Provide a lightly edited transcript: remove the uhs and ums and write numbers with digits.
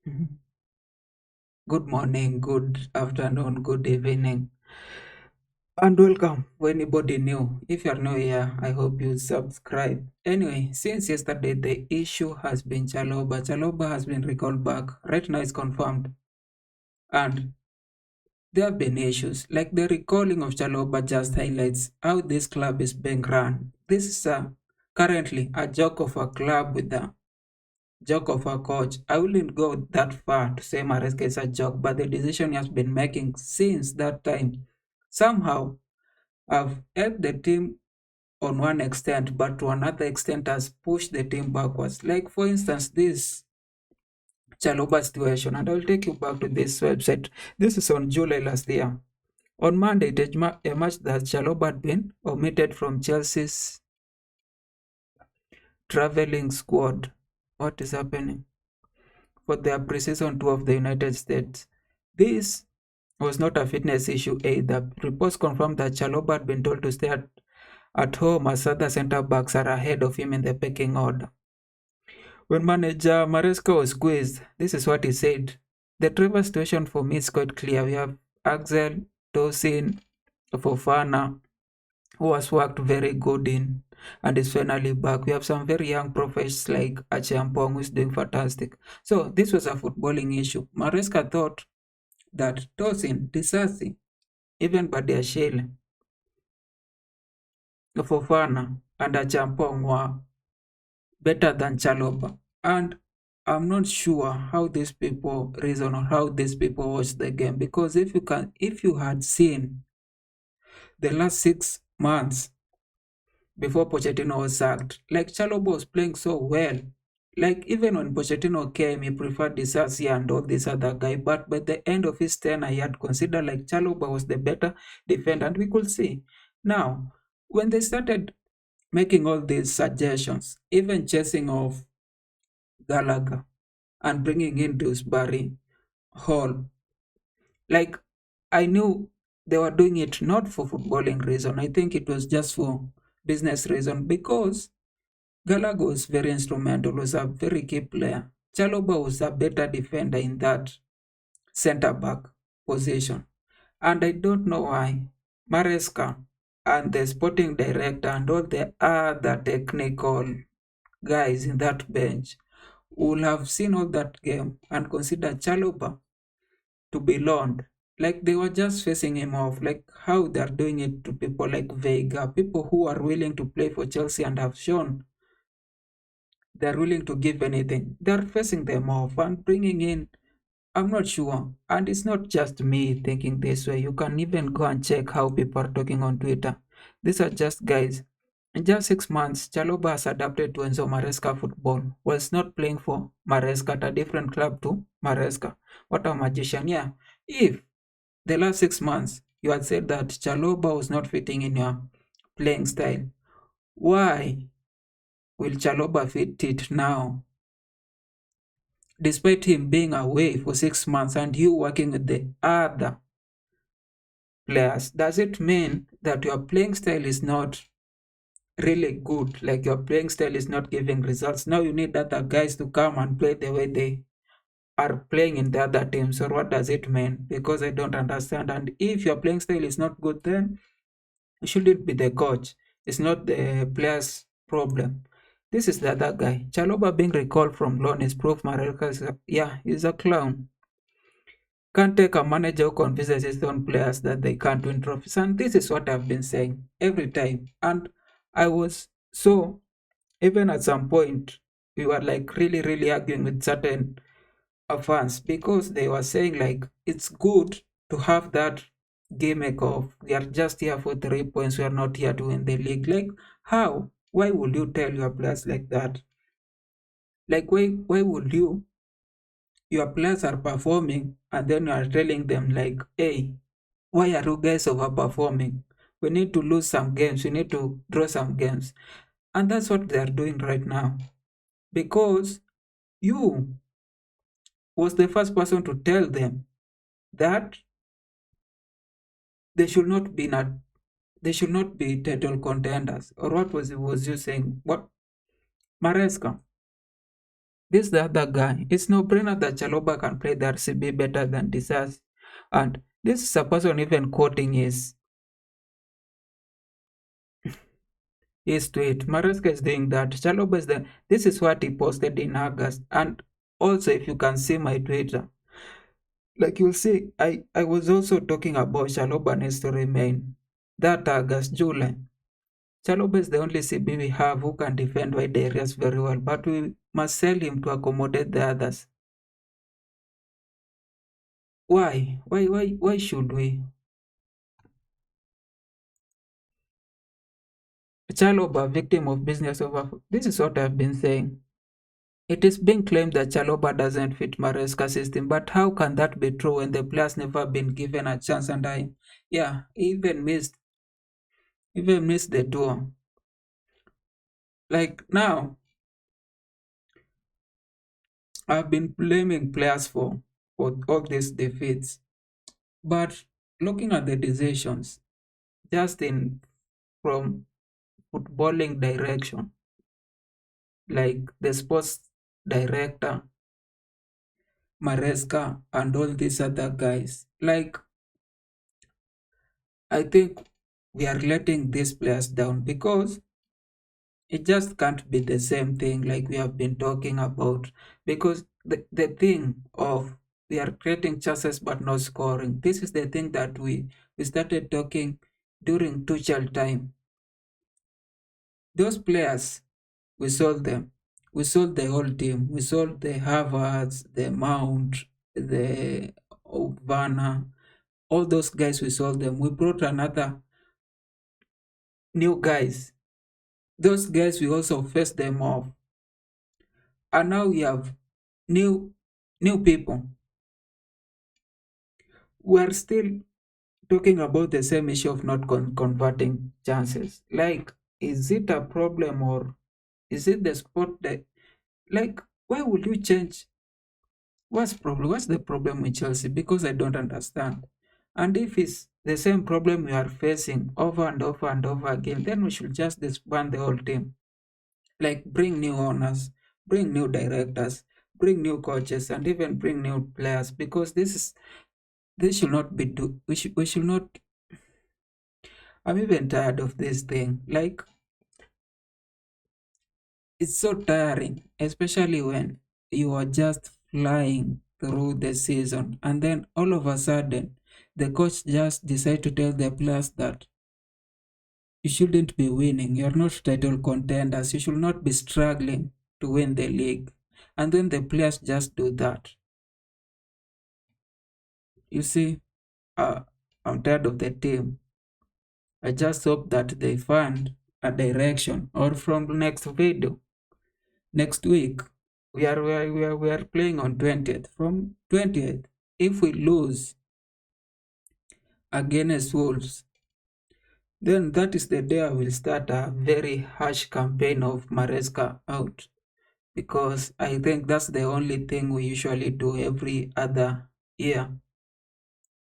Mhm. Good morning, good afternoon, good evening, and welcome for anybody new. If you're new here, I hope you subscribe. Anyway, since yesterday, the issue has been Chaloba. Chaloba has been recalled back. Right now, it's confirmed. And there have been issues. Like the recalling of Chaloba just highlights how this club is being run. This is currently a joke of a club with a joke of a coach. I wouldn't go that far to say Maresca is a joke, but the decision he has been making since that time somehow have helped the team on one extent, but to another extent has pushed the team backwards. Like for instance, this Chaloba situation, and I'll take you back to this website. This is on July last year. On Monday, it emerged that Chaloba had been omitted from Chelsea's traveling squad. What is happening? For their preseason tour of the United States. This was not a fitness issue either. Reports confirmed that Chaloba had been told to stay at home as other centre backs are ahead of him in the pecking order. When manager Maresca was quizzed, this is what he said. The Trevor situation for me is quite clear. We have Axel, Tosin, Fofana, who has worked very good in and is finally back. We have some very young prophets like Achiampong who is doing fantastic. So this was a footballing issue. Maresca thought that Tosin, Disasi, even Badiashile, Fofana, and Achiampong were better than Chalobah. And I'm not sure how these people reason or how these people watch the game, because if you had seen the last 6 months before Pochettino was sacked. Like Chalobah was playing so well. Like even when Pochettino came, he preferred Disasi and all this other guy. But by the end of his tenure, he had considered like Chalobah was the better defender, and we could see. Now, when they started making all these suggestions, even chasing off Gallagher and bringing in Dewsbury Hall, like I knew they were doing it not for footballing reason. I think it was just for business reason because Gallagher was very instrumental, was a very key player. Chaloba was a better defender in that centre back position. And I don't know why Maresca and the sporting director and all the other technical guys in that bench will have seen all that game and consider Chaloba to be loaned. Like they were just facing him off, like how they're doing it to people like Vega, people who are willing to play for Chelsea and have shown they're willing to give anything. They're facing them off and bringing in, I'm not sure. And it's not just me thinking this way. You can even go and check how people are talking on Twitter. These are just guys. In just 6 months, Chaloba has adapted to Enzo Maresca football. Was not playing for Maresca at a different club to Maresca. What a magician. Yeah. If the last 6 months you had said that Chaloba was not fitting in your playing style, why will Chaloba fit it now? Despite him being away for 6 months and you working with the other players, does it mean that your playing style is not really good? Like your playing style is not giving results. Now you need other guys to come and play the way they are playing in the other teams. Or what does it mean? Because I don't understand. And if your playing style is not good, then should it be the coach? It's not the player's problem. This is the other guy. Chaloba being recalled from loan is proof Marelka is yeah, he's a clown. Can't take a manager who convinces his own players that they can't win trophies. And this is what I've been saying every time. And I was so, even at some point, we were like really, really arguing with certain fans because they were saying like it's good to have that gimmick of we are just here for 3 points, we are not here to win the league. Like how? Why would you tell your players like that? Like why would you your players are performing and then you are telling them like, hey, why are you guys overperforming? We need to lose some games, we need to draw some games. And that's what they are doing right now. Because you was the first person to tell them that they should not be not they should not be title contenders. Or what was you saying? What Maresca? This the other guy. It's no brainer that Chaloba can play the RCB better than Disas. And this is a person even quoting his tweet. Maresca is doing that. Chaloba is the this is what he posted in August. And also if you can see my Twitter, like you'll see, I was also talking about Chaloba needs to remain. That August, July. Chaloba is the only CB we have who can defend wide areas very well, but we must sell him to accommodate the others. Why? Why should we? Chaloba, victim of business over. This is what I've been saying. It is being claimed that Chaloba doesn't fit Maresca system, but how can that be true when the player's never been given a chance and yeah, even missed the tour. Like now, I've been blaming players for all these defeats, but looking at the decisions, just in from footballing direction, like the sports director, Maresca, and all these other guys. Like, I think we are letting these players down because it just can't be the same thing like we have been talking about. Because the thing of we are creating chances but not scoring. This is the thing that we started talking during Tuchel time. Those players, we sold them. We sold the whole team. We sold the Havertz, the Mount, the Vanna, all those guys. We sold them. We brought another new guys. Those guys we also faced them off, and now we have new new people. We are still talking about the same issue of not converting chances. Like, is it a problem or is it the sport that like why would you change? What's the problem with Chelsea? Because I don't understand. And if it's the same problem we are facing over and over and over again, then we should just disband the whole team. Like bring new owners, bring new directors, bring new coaches, and even bring new players. Because this should not be we should not. I'm even tired of this thing. Like it's so tiring, especially when you are just flying through the season and then all of a sudden the coach just decide to tell the players that you shouldn't be winning, you're not title contenders, you should not be struggling to win the league. And then the players just do that. You see, I'm tired of the team. I just hope that they find a direction or from the next video. Next week, we are playing on 20th. From 20th, if we lose against Wolves, then that is the day I will start a very harsh campaign of Maresca out. Because I think that's the only thing we usually do every other year.